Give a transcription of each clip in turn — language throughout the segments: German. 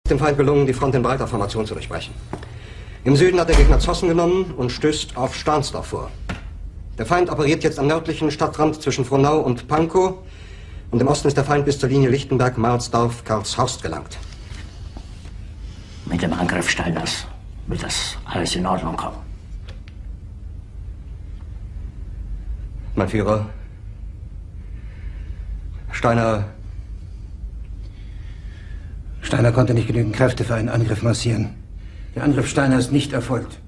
Dem Feind gelungen, die Front in breiter Formation zu durchbrechen. Im Süden hat der Gegner Zossen genommen und stößt auf Stahnsdorf vor. Der Feind operiert jetzt am nördlichen Stadtrand zwischen Frohnau und Pankow und im Osten ist der Feind bis zur Linie Lichtenberg-Marsdorf-Karlshorst gelangt. Mit dem Angriff Steiners wird das alles in Ordnung kommen. Mein Führer, Steiner konnte nicht genügend Kräfte für einen Angriff massieren. Der Angriff Steiner ist nicht erfolgt.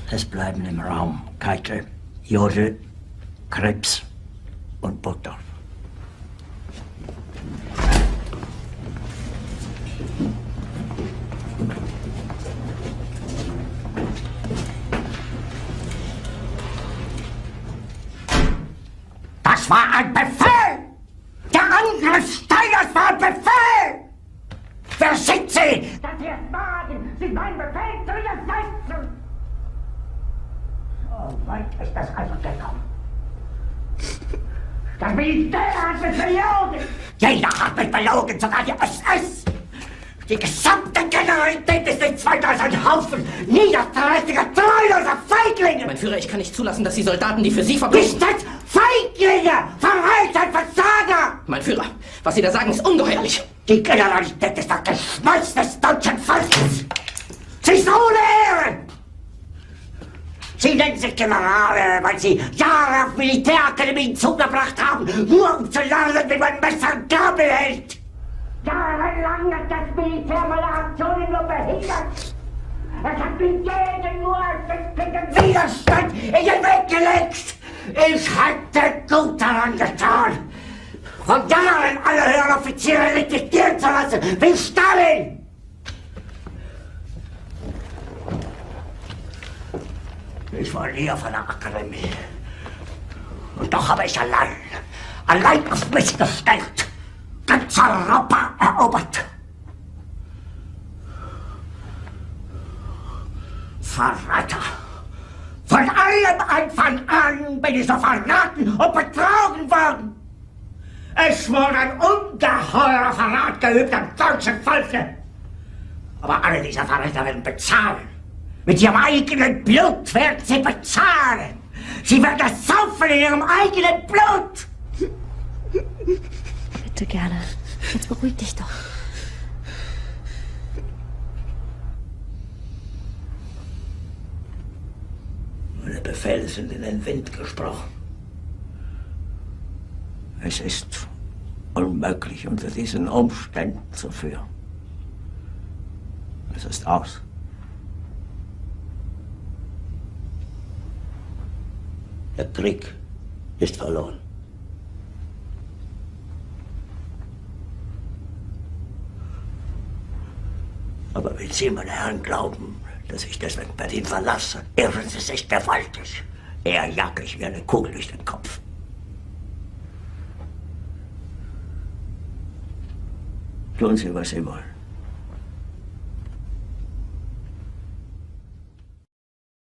Es bleiben im Raum Keitel, Jodl, Krebs und Burgdorf. Das war ein Befehl! Der Angriff Steiners war ein Befehl! Wer sind Sie, dass Sie es wagen, sich meinen Befehl zu widersetzen? So weit ist das also gekommen. Das Militär hat mich belogen! Jeder hat mich belogen, sogar die SS! Die gesamte Generalität ist nichts weiter als ein Haufen niederträchtiger, treuloser Feiglinge! Mein Führer, ich kann nicht zulassen, dass die Soldaten, die für Sie verbringen... Nicht Feiglinge! Verreiter, Versager! Mein Führer, was Sie da sagen, ist ungeheuerlich! Die Generalität ist das Geschmolz des deutschen Volkes! Sie ist ohne Ehre! Sie nennen sich Generale, weil Sie Jahre auf Militärakademien zugebracht haben, nur um zu lernen, wie man Messer und Gabel hält! Jahrelang hat das Militär meine Aktionen nur behindert! Es hat mir jeden nur als Widerstand in den Weg gelegt! Ich hätte gut daran getan, von Jahren alle höheren Offiziere liquidieren zu lassen, wie Stalin! Ich war nie auf einer Akademie. Und doch habe ich allein auf mich gestellt, ganz Europa erobert. Verräter! Von allem Anfang an bin ich so verraten und betrogen worden. Es wurde ein ungeheurer Verrat geübt am deutschen Volke. Aber alle diese Verräter werden bezahlen. Mit ihrem eigenen Blut werden sie bezahlen. Sie werden es saufen in ihrem eigenen Blut. Bitte gerne. Jetzt beruhig dich doch. Meine Befehle sind in den Wind gesprochen. Es ist unmöglich, unter diesen Umständen zu führen. Es ist aus. Der Krieg ist verloren. Aber wenn Sie, meine Herren, glauben, dass ich deswegen Berlin verlasse, irren Sie sich gewaltig. Eher jag ich mir eine Kugel durch den Kopf. Tun Sie, was Sie wollen.